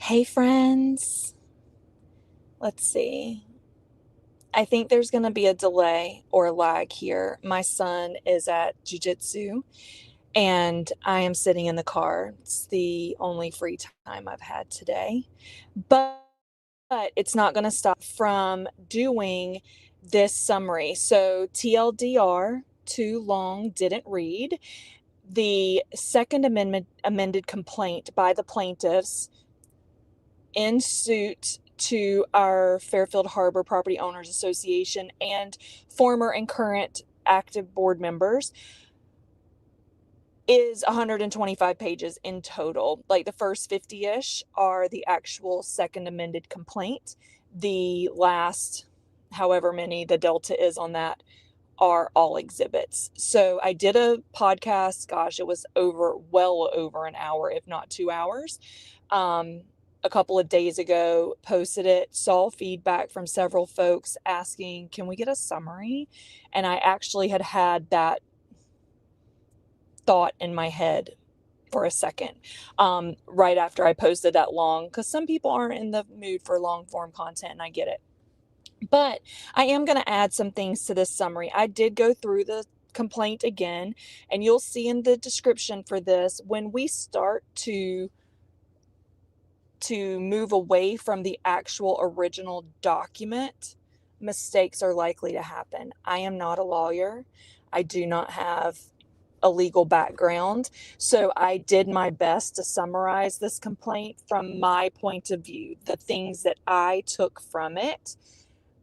Hey, friends. Let's see. I think there's going to be a delay or lag here. My son is at jujitsu and I am sitting in the car. It's the only free time I've had today. But it's not going to stop from doing this summary. So, TLDR, too long, didn't read. The Second Amendment amended complaint by the plaintiffs in suit to our Fairfield Harbor Property Owners Association and former and current active board members is 125 pages in total. Like the first 50-ish are the actual second amended complaint. The last, however many the delta is on that, are all exhibits. So I did a podcast, gosh, it was well over an hour, if not 2 hours. A couple of days ago, posted it, saw feedback from several folks asking, can we get a summary? And I actually had that thought in my head for a second, right after I posted that long, because some people aren't in the mood for long form content, and I get it. But I am going to add some things to this summary. I did go through the complaint again, and you'll see in the description for this, when we start to move away from the actual original document, mistakes are likely to happen. I am not a lawyer. I do not have a legal background. So I did my best to summarize this complaint from my point of view, the things that I took from it.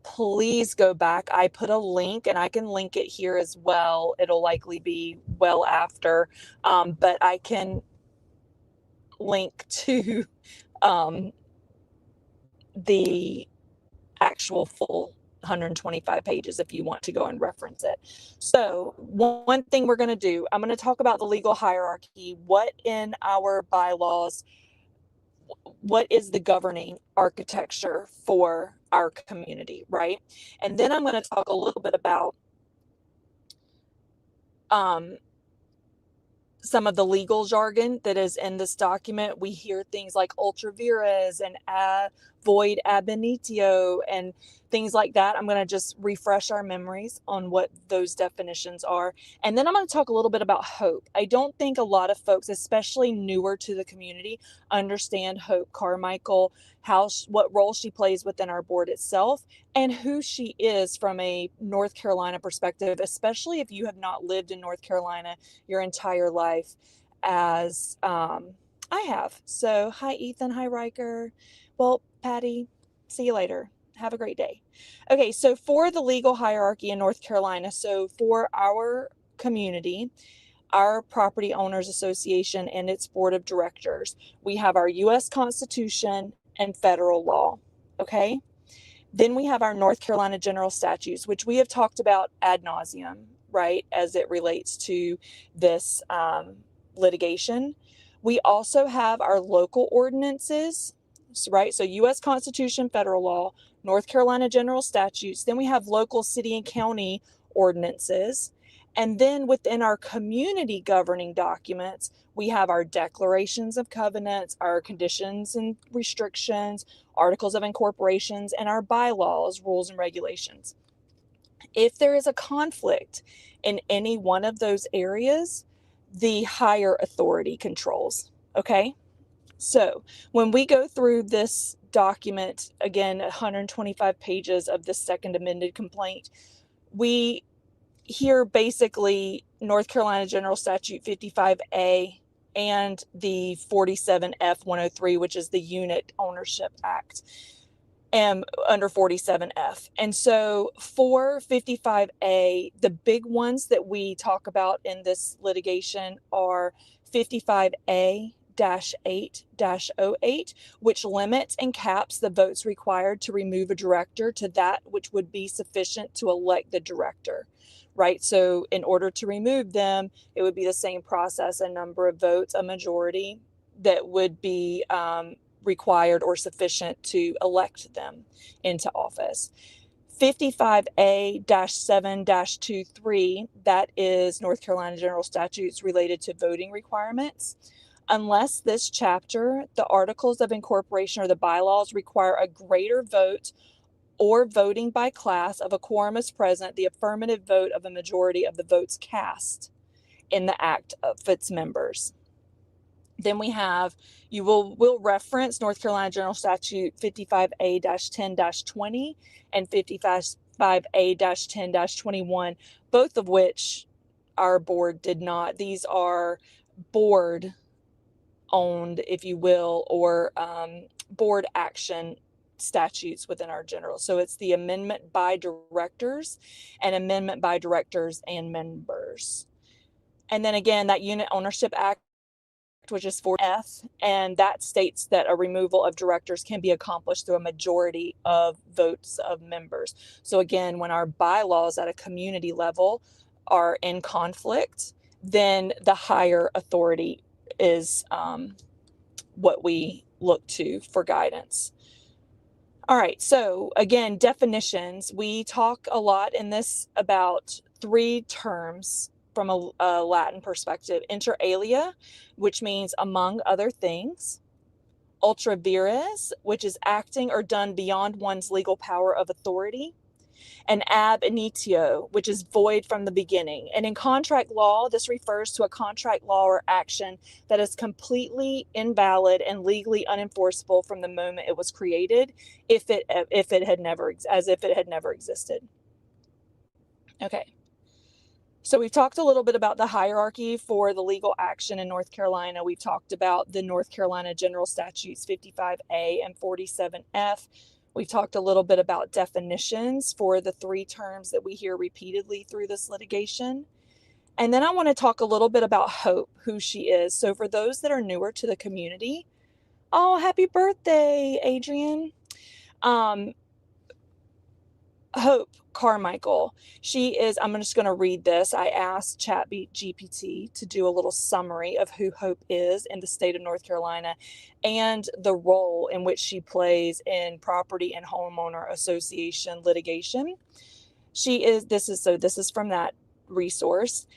Please go back. I put a link, and I can link it here as well. It'll likely be well after, but I can link to the actual full 125 pages if you want to go and reference it. So one thing we're going to do, I'm going to talk about the legal hierarchy, what in our bylaws, what is the governing architecture for our community, right? And then I'm going to talk a little bit about some of the legal jargon that is in this document. We hear things like ultra vires and void ab initio and things like that. I'm going to just refresh our memories on what those definitions are. And then I'm going to talk a little bit about Hope. I don't think a lot of folks, especially newer to the community, understand Hope Carmichael, what role she plays within our board itself, and who she is from a North Carolina perspective, especially if you have not lived in North Carolina your entire life as I have. So hi, Ethan. Hi, Riker. Well, Patty, see you later. Have a great day. Okay, so for the legal hierarchy in North Carolina, so for our community, our Property Owners Association and its board of directors, we have our U.S. Constitution and federal law, okay? Then we have our North Carolina General Statutes, which we have talked about ad nauseum, right, as it relates to this litigation. We also have our local ordinances, right? So U.S. Constitution, federal law, North Carolina General Statutes. Then we have local city and county ordinances. And then within our community governing documents, we have our declarations of covenants, our conditions and restrictions, articles of incorporations, and our bylaws, rules, and regulations. If there is a conflict in any one of those areas, the higher authority controls, okay? So when we go through this document, again, 125 pages of the second amended complaint, we hear basically North Carolina General Statute 55A and the 47F 103, which is the Unit Ownership Act, under 47F. And so for 55A, the big ones that we talk about in this litigation are 55A 8-08, which limits and caps the votes required to remove a director to that which would be sufficient to elect the director, right? So in order to remove them, it would be the same process, a number of votes, a majority that would be required or sufficient to elect them into office. 55A-7-23, that is North Carolina General Statutes related to voting requirements. Unless this chapter, the Articles of Incorporation or the bylaws require a greater vote or voting by class of a quorum is present, the affirmative vote of a majority of the votes cast in the act of its members. Then we have, will reference North Carolina General Statute 55A-10-20 and 55A-10-21, both of which our board did not. These are board owned, if you will, or board action statutes within our general. So it's the amendment by directors and amendment by directors and members. And then again, that Unit Ownership Act, which is 4F, and that states that a removal of directors can be accomplished through a majority of votes of members. So again, when our bylaws at a community level are in conflict, then the higher authority is what we look to for guidance. All right, so again, definitions. We talk a lot in this about three terms from a Latin perspective. Inter alia, which means among other things. Ultra vires, which is acting or done beyond one's legal power of authority. And ab initio, which is void from the beginning. And in contract law, this refers to a contract law or action that is completely invalid and legally unenforceable from the moment it was created, if it had never existed. Okay. So we've talked a little bit about the hierarchy for the legal action in North Carolina. We've talked about the North Carolina General Statutes 55A and 47F. We've talked a little bit about definitions for the three terms that we hear repeatedly through this litigation. And then I want to talk a little bit about Hope, who she is. So for those that are newer to the community, oh, happy birthday, Adrian. Hope Carmichael. She is, I'm just going to read this. I asked ChatGPT to do a little summary of who Hope is in the state of North Carolina and the role in which she plays in property and homeowner association litigation. This is from that resource.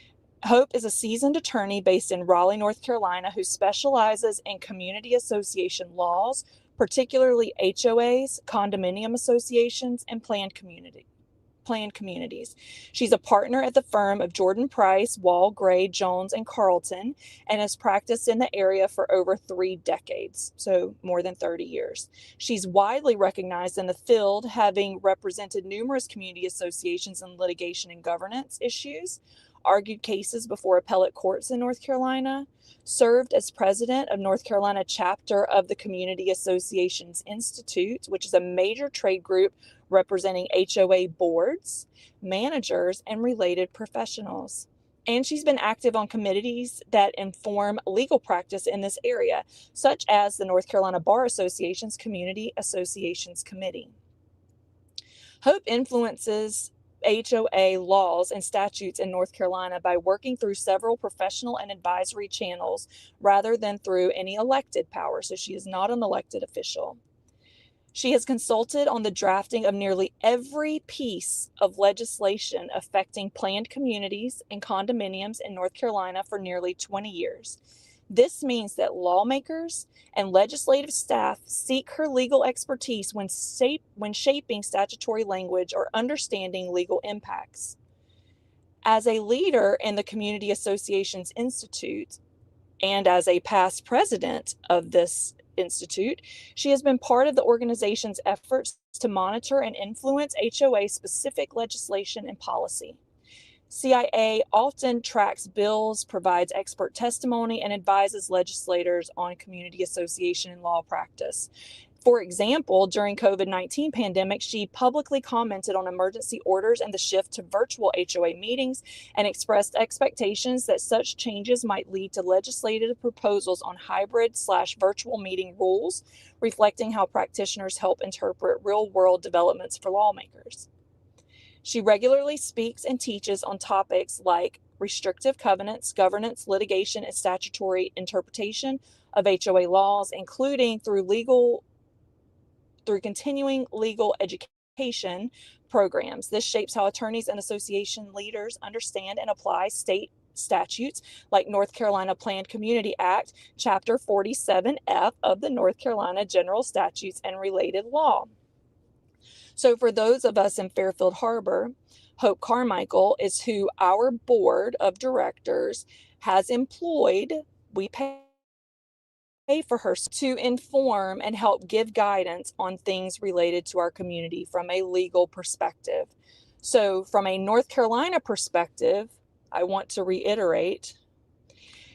Hope is a seasoned attorney based in Raleigh, North Carolina, who specializes in community association laws, particularly HOAs, condominium associations, and planned communities. She's a partner at the firm of Jordan Price, Wall, Gray, Jones, and Carlton, and has practiced in the area for over 3 decades, so more than 30 years. She's widely recognized in the field, having represented numerous community associations in litigation and governance issues, argued cases before appellate courts in North Carolina, served as president of North Carolina chapter of the Community Associations Institute, which is a major trade group representing HOA boards, managers, and related professionals. And she's been active on committees that inform legal practice in this area, such as the North Carolina Bar Association's Community Associations Committee. Hope influences HOA laws and statutes in North Carolina by working through several professional and advisory channels rather than through any elected power. So she is not an elected official. She has consulted on the drafting of nearly every piece of legislation affecting planned communities and condominiums in North Carolina for nearly 20 years. This means that lawmakers and legislative staff seek her legal expertise when shaping statutory language or understanding legal impacts. As a leader in the Community Associations Institute and as a past president of this institute, she has been part of the organization's efforts to monitor and influence HOA-specific legislation and policy. CIA often tracks bills, provides expert testimony, and advises legislators on community association and law practice. For example, during COVID-19 pandemic, she publicly commented on emergency orders and the shift to virtual HOA meetings and expressed expectations that such changes might lead to legislative proposals on hybrid/virtual meeting rules, reflecting how practitioners help interpret real-world developments for lawmakers. She regularly speaks and teaches on topics like restrictive covenants, governance, litigation, and statutory interpretation of HOA laws, including through continuing legal education programs. This shapes how attorneys and association leaders understand and apply state statutes like North Carolina Planned Community Act, Chapter 47F of the North Carolina General Statutes and related law. So for those of us in Fairfield Harbor, Hope Carmichael is who our board of directors has employed. We pay for her to inform and help give guidance on things related to our community from a legal perspective. So from a North Carolina perspective, I want to reiterate,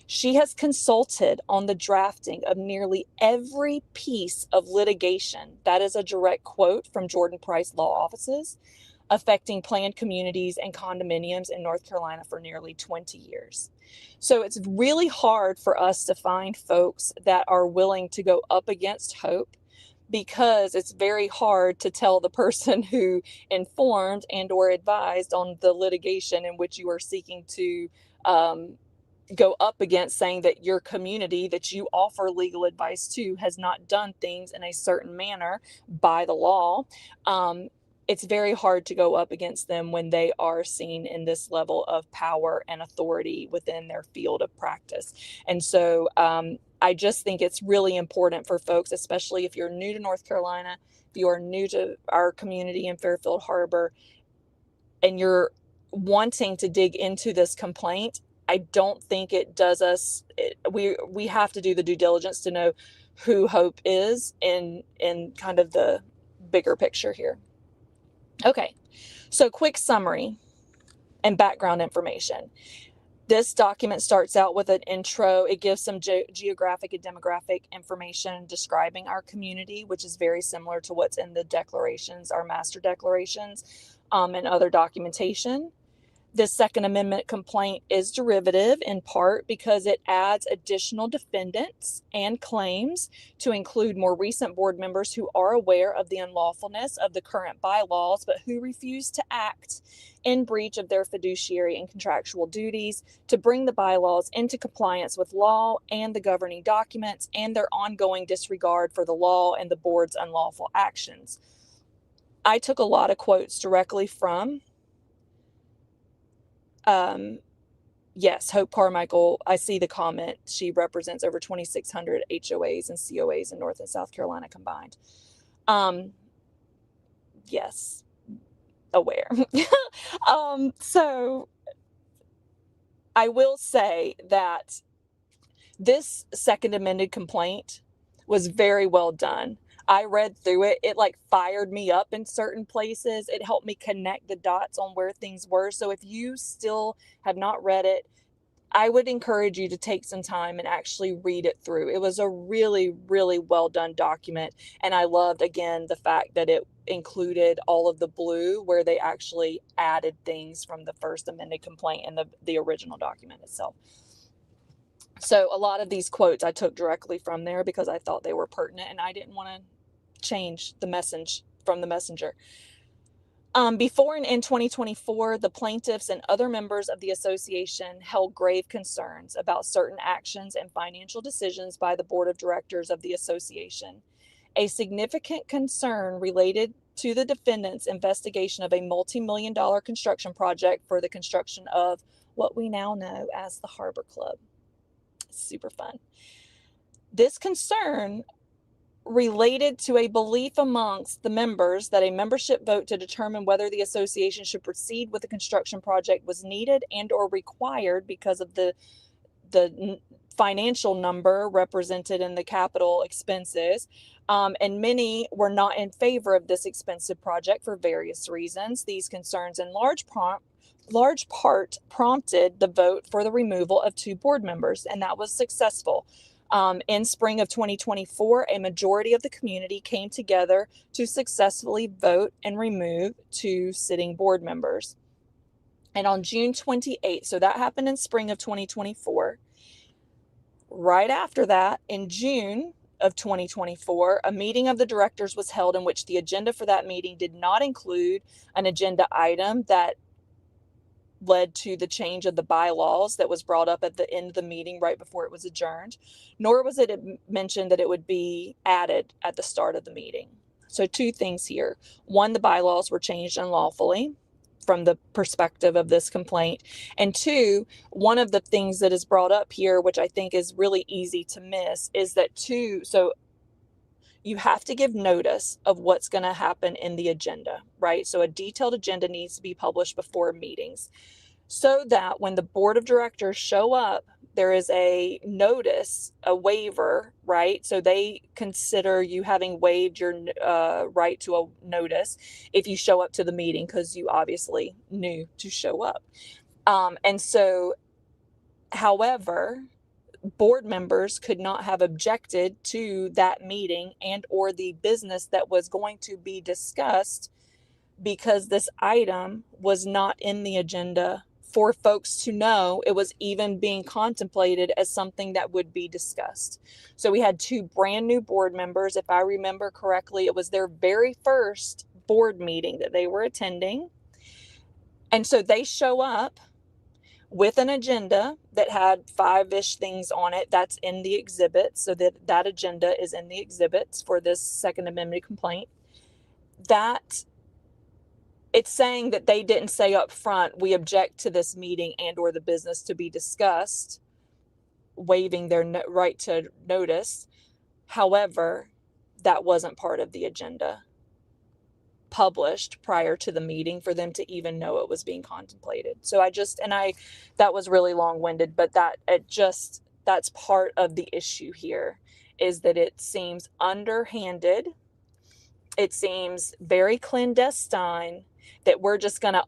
she has consulted on the drafting of nearly every piece of litigation. That is a direct quote from Jordan Price Law Offices, affecting planned communities and condominiums in North Carolina for nearly 20 years. So it's really hard for us to find folks that are willing to go up against Hope, because it's very hard to tell the person who informed and or advised on the litigation in which you are seeking to go up against, saying that your community that you offer legal advice to has not done things in a certain manner by the law. It's very hard to go up against them when they are seen in this level of power and authority within their field of practice. And so I just think it's really important for folks, especially if you're new to North Carolina, if you are new to our community in Fairfield Harbor, and you're wanting to dig into this complaint, I don't think it does us, we have to do the due diligence to know who Hope is in kind of the bigger picture here. Okay, so quick summary and background information. This document starts out with an intro. It gives some geographic and demographic information describing our community, which is very similar to what's in the declarations, our master declarations, and other documentation. This Second Amendment complaint is derivative in part because it adds additional defendants and claims to include more recent board members who are aware of the unlawfulness of the current bylaws, but who refuse to act in breach of their fiduciary and contractual duties to bring the bylaws into compliance with law and the governing documents, and their ongoing disregard for the law and the board's unlawful actions. I took a lot of quotes directly from yes, Hope Carmichael. I see the comment. She represents over 2,600 HOAs and COAs in North and South Carolina combined. Yes, aware. So I will say that this second amended complaint was very well done. I read through it. It like fired me up in certain places. It helped me connect the dots on where things were. So if you still have not read it, I would encourage you to take some time and actually read it through. It was a really, really well done document. And I loved, again, the fact that it included all of the blue where they actually added things from the first amended complaint and the original document itself. So a lot of these quotes I took directly from there because I thought they were pertinent and I didn't want to change the message from the messenger. Before and in 2024, the plaintiffs and other members of the association held grave concerns about certain actions and financial decisions by the board of directors of the association. A significant concern related to the defendants' investigation of a multi-million-dollar construction project for the construction of what we now know as the Harbor Club. Super fun. This concern related to a belief amongst the members that a membership vote to determine whether the association should proceed with the construction project was needed and or required because of the financial number represented in the capital expenses. And many were not in favor of this expensive project for various reasons. These concerns in large part prompted the vote for the removal of 2 board members, and that was successful. In spring of 2024, a majority of the community came together to successfully vote and remove 2 sitting board members. And on June 28th, so that happened in spring of 2024, right after that, in June of 2024, a meeting of the directors was held in which the agenda for that meeting did not include an agenda item that led to the change of the bylaws that was brought up at the end of the meeting right before it was adjourned, nor was it mentioned that it would be added at the start of the meeting. So 2 things here. 1, the bylaws were changed unlawfully. from the perspective of this complaint. And two, one of the things that is brought up here, which I think is really easy to miss, is that so you have to give notice of what's going to happen in the agenda, right? So a detailed agenda needs to be published before meetings so that when the board of directors show up, there is a notice, a waiver, right? So they consider you having waived your right to a notice if you show up to the meeting, because you obviously knew to show up. And so, however, board members could not have objected to that meeting and or the business that was going to be discussed, because this item was not in the agenda for folks to know it was even being contemplated as something that would be discussed. So we had two brand new board members. If I remember correctly, it was their very first board meeting that they were attending. And so they show up with an agenda that had 5-ish things on it. That's in the exhibit. So that agenda is in the exhibits for this Second Amendment complaint. That it's saying that they didn't say up front, we object to this meeting and or the business to be discussed, waiving their right to notice. However, that wasn't part of the agenda published prior to the meeting for them to even know it was being contemplated. So that was really long-winded, but that's part of the issue here, is that it seems underhanded. It seems very clandestine that we're just going to,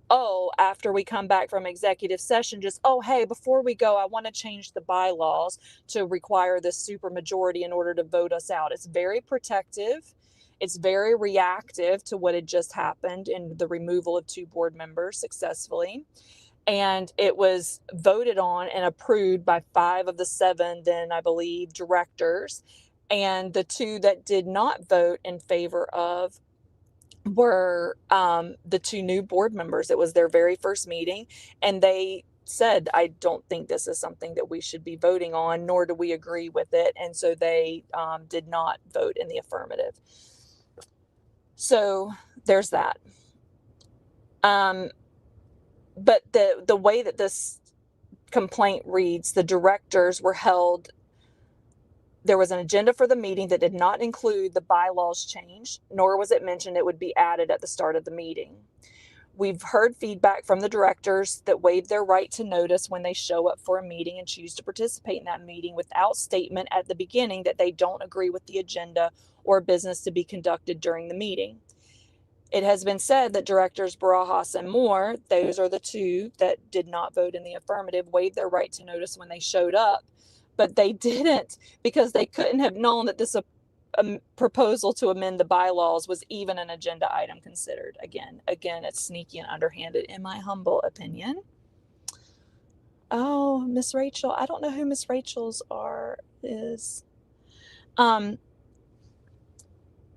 after we come back from executive session, hey, before we go, I want to change the bylaws to require this supermajority in order to vote us out. It's very protective. It's very reactive to what had just happened in the removal of 2 board members successfully. And it was voted on and approved by 5 of the 7, then I believe, directors. And the 2 that did not vote in favor of were the 2 new board members. It was their very first meeting, and they said, I don't think this is something that we should be voting on, nor do we agree with it. And so they did not vote in the affirmative. So there's that. But the way that this complaint reads, the directors were held. There was an agenda for the meeting that did not include the bylaws change, nor was it mentioned it would be added at the start of the meeting. We've heard feedback from the directors that waive their right to notice when they show up for a meeting and choose to participate in that meeting without statement at the beginning that they don't agree with the agenda or business to be conducted during the meeting. It has been said that directors Barajas and Moore, those are the 2 that did not vote in the affirmative, waived their right to notice when they showed up. But they didn't, because they couldn't have known that this proposal to amend the bylaws was even an agenda item considered. Again, it's sneaky and underhanded, in my humble opinion. Oh, Miss Rachel. I don't know who Miss Rachel's is. How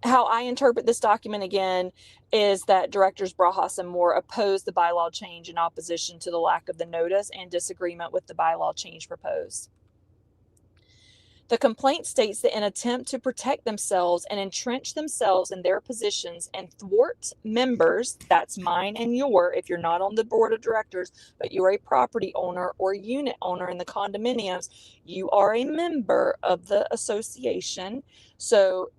I interpret this document, again, is that directors Barajas and Moore opposed the bylaw change in opposition to the lack of the notice and disagreement with the bylaw change proposed. The complaint states that in an attempt to protect themselves and entrench themselves in their positions and thwart members, that's mine and your, if you're not on the board of directors, but you're a property owner or unit owner in the condominiums, you are a member of the association. So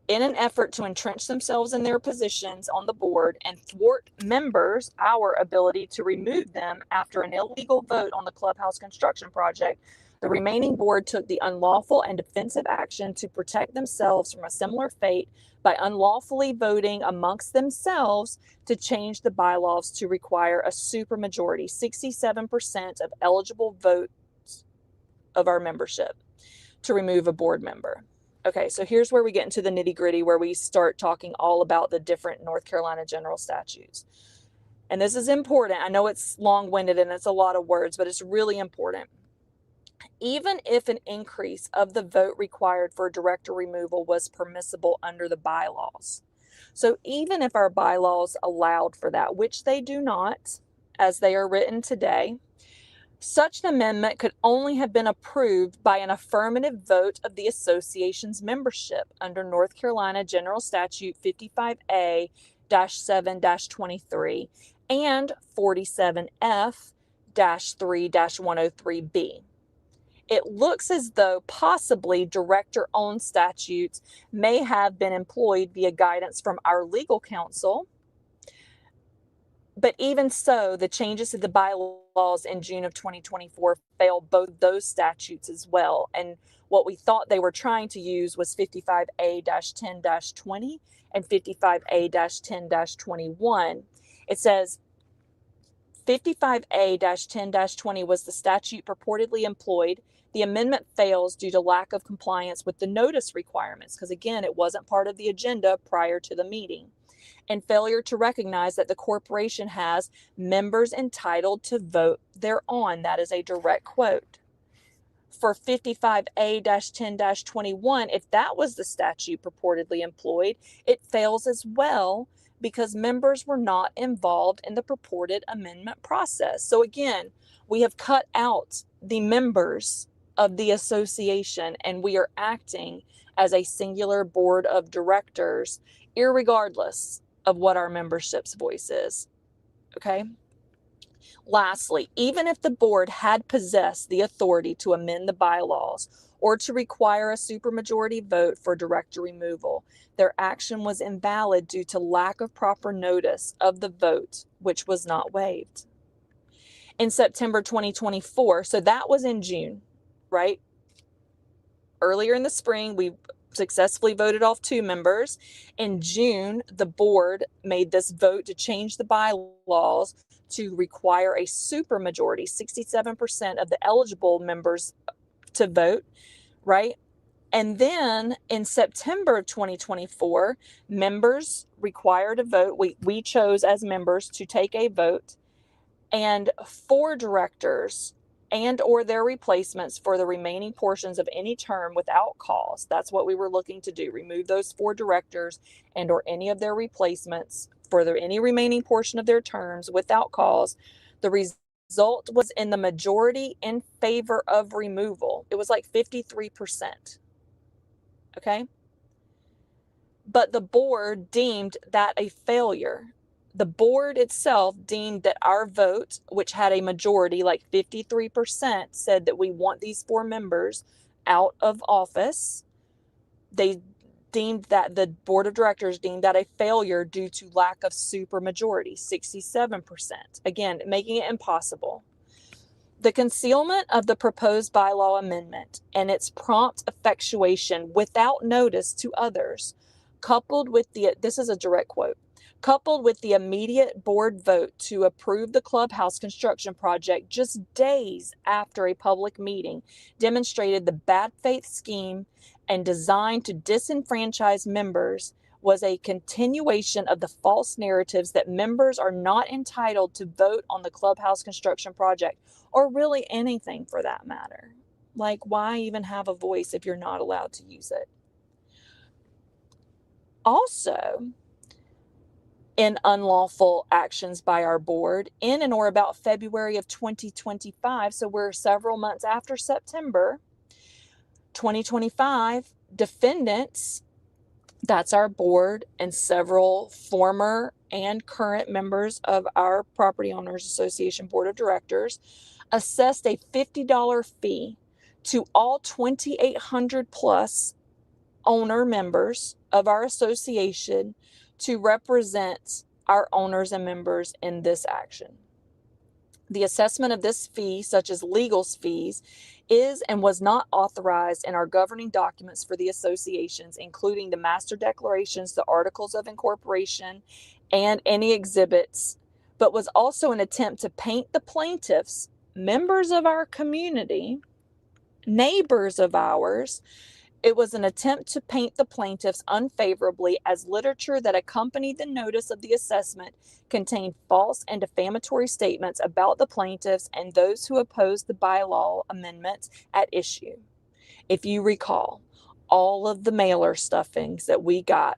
in an effort to entrench themselves in their positions on the board and thwart members, our ability to remove them after an illegal vote on the clubhouse construction project, the remaining board took the unlawful and defensive action to protect themselves from a similar fate by unlawfully voting amongst themselves to change the bylaws to require a supermajority, 67% of eligible votes of our membership, to remove a board member. Okay, so here's where we get into the nitty-gritty, where we start talking all about the different North Carolina General Statutes. And this is important. I know it's long-winded and it's a lot of words, but it's really important. Even if an increase of the vote required for director removal was permissible under the bylaws. So even if our bylaws allowed for that, which they do not, as they are written today, such an amendment could only have been approved by an affirmative vote of the association's membership under North Carolina General Statute 55A 47-23 and 47F-3-103B. It looks as though possibly director-owned statutes may have been employed via guidance from our legal counsel. But even so, the changes to the bylaws in June of 2024 failed both those statutes as well. And what we thought they were trying to use was 55A-10-20 and 55A-10-21. It says 55A-10-20 was the statute purportedly employed. The amendment fails due to lack of compliance with the notice requirements, because again, it wasn't part of the agenda prior to the meeting, and failure to recognize that the corporation has members entitled to vote thereon. That is a direct quote. For 55A-10-21, if that was the statute purportedly employed, it fails as well because members were not involved in the purported amendment process. So again, we have cut out the members of the association, and we are acting as a singular board of directors, irregardless of what our membership's voice is. Okay? Lastly, even if the board had possessed the authority to amend the bylaws or to require a supermajority vote for director removal, their action was invalid due to lack of proper notice of the vote, which was not waived. In September 2024, so that was in June, right? Earlier in the spring, we successfully voted off 2 members. In June, the board made this vote to change the bylaws to require a supermajority, 67% of the eligible members to vote, right? And then in September of 2024, members required a vote. We chose as members to take a vote, and 4 directors and or their replacements for the remaining portions of any term without cause. That's what we were looking to do, remove those 4 directors and or any of their replacements for any remaining portion of their terms without cause. The result was in the majority in favor of removal. It was like 53%. Okay? But the board deemed that a failure. The board itself deemed that our vote, which had a majority, like 53%, said that we want these 4 members out of office. They deemed that, the board of directors deemed that a failure due to lack of supermajority, 67%. Again, making it impossible. The concealment of the proposed bylaw amendment and its prompt effectuation without notice to others, coupled with this is a direct quote, coupled with the immediate board vote to approve the clubhouse construction project just days after a public meeting, demonstrated the bad faith scheme and designed to disenfranchise members was a continuation of the false narratives that members are not entitled to vote on the clubhouse construction project, or really anything for that matter. Like, why even have a voice if you're not allowed to use it? Also, in unlawful actions by our board, in and or about February of 2025, so we're several months after September 2025, defendants, that's our board and several former and current members of our Property Owners Association Board of Directors, assessed a $50 fee to all 2,800 plus owner members of our association to represent our owners and members in this action. The assessment of this fee, such as legal fees, is and was not authorized in our governing documents for the associations, including the master declarations, the articles of incorporation, and any exhibits, but was also an attempt to paint the plaintiffs, members of our community, neighbors of ours. It was an attempt to paint the plaintiffs unfavorably, as literature that accompanied the notice of the assessment contained false and defamatory statements about the plaintiffs and those who opposed the bylaw amendments at issue. If you recall, all of the mailer stuffings that we got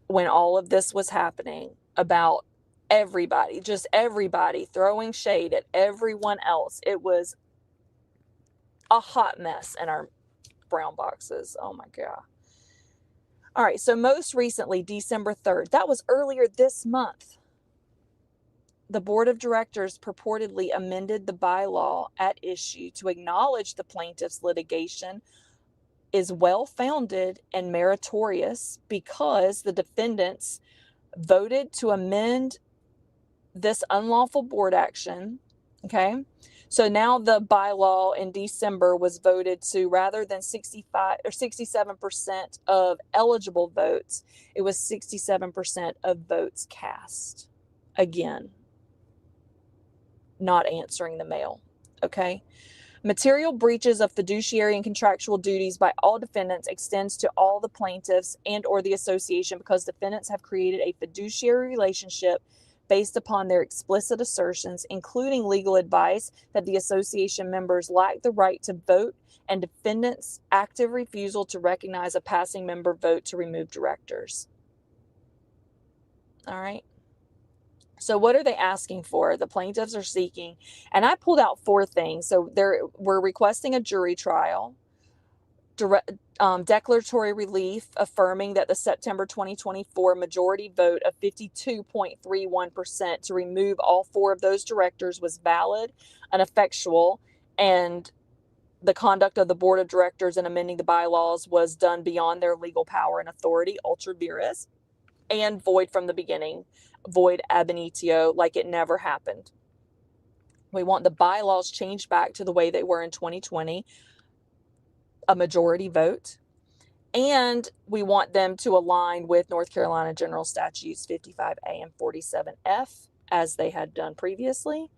when all of this was happening about everybody, just everybody throwing shade at everyone else, it was a hot mess in our brown boxes. Oh my God. All right, so most recently, December 3rd, that was earlier this month, the board of directors purportedly amended the bylaw at issue to acknowledge the plaintiff's litigation is well-founded and meritorious because the defendants voted to amend this unlawful board action. Okay, so now the bylaw in December was voted to, rather than 65 or 67% of eligible votes, it was 67% of votes cast. Again, not answering the mail. Okay. Material breaches of fiduciary and contractual duties by all defendants extends to all the plaintiffs and or the association because defendants have created a fiduciary relationship based upon their explicit assertions, including legal advice that the association members lack the right to vote and defendants' active refusal to recognize a passing member vote to remove directors. All right. So what are they asking for? The plaintiffs are seeking, and I pulled out 4 things. So we're requesting a jury trial, declaratory relief affirming that the September 2024 majority vote of 52.31% to remove all 4 of those directors was valid and effectual, and the conduct of the board of directors in amending the bylaws was done beyond their legal power and authority, ultra vires, and void from the beginning, void ab initio, like it never happened. We want the bylaws changed back to the way they were in 2020, a majority vote, and we want them to align with North Carolina General Statutes 55A and 47F as they had done previously.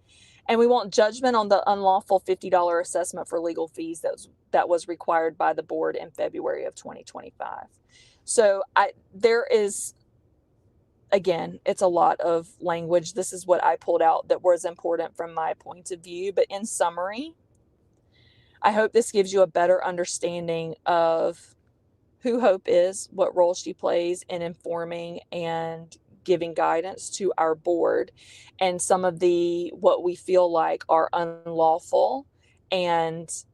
And we want judgment on the unlawful $50 assessment for legal fees that was required by the board in February of 2025. So there is, again, it's a lot of language. This is what I pulled out that was important from my point of view. But in summary, I hope this gives you a better understanding of who Hope is, what role she plays in informing and giving guidance to our board, and some of the what we feel like are unlawful and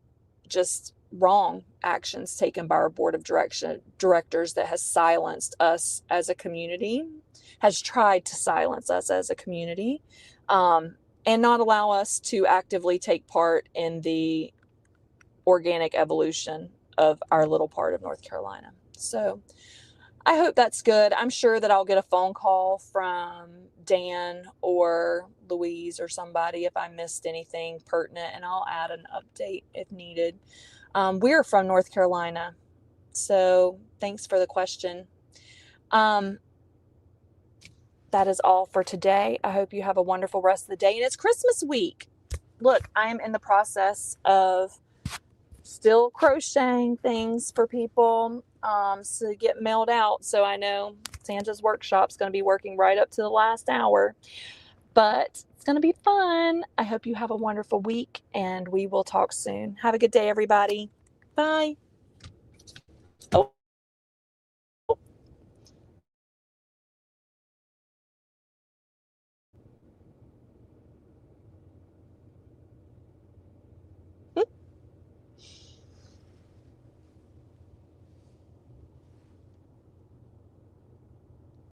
just wrong actions taken by our board of directors that has silenced us as a community, has tried to silence us as a community, and not allow us to actively take part in the organic evolution of our little part of North Carolina. So I hope that's good. I'm sure that I'll get a phone call from Dan or Louise or somebody if I missed anything pertinent, and I'll add an update if needed. We're from North Carolina, so thanks for the question. That is all for today. I hope you have a wonderful rest of the day, and it's Christmas week. Look, I am in the process of still crocheting things for people to get mailed out. So I know Santa's workshop's going to be working right up to the last hour, but it's going to be fun. I hope you have a wonderful week, and we will talk soon. Have a good day, everybody. Bye.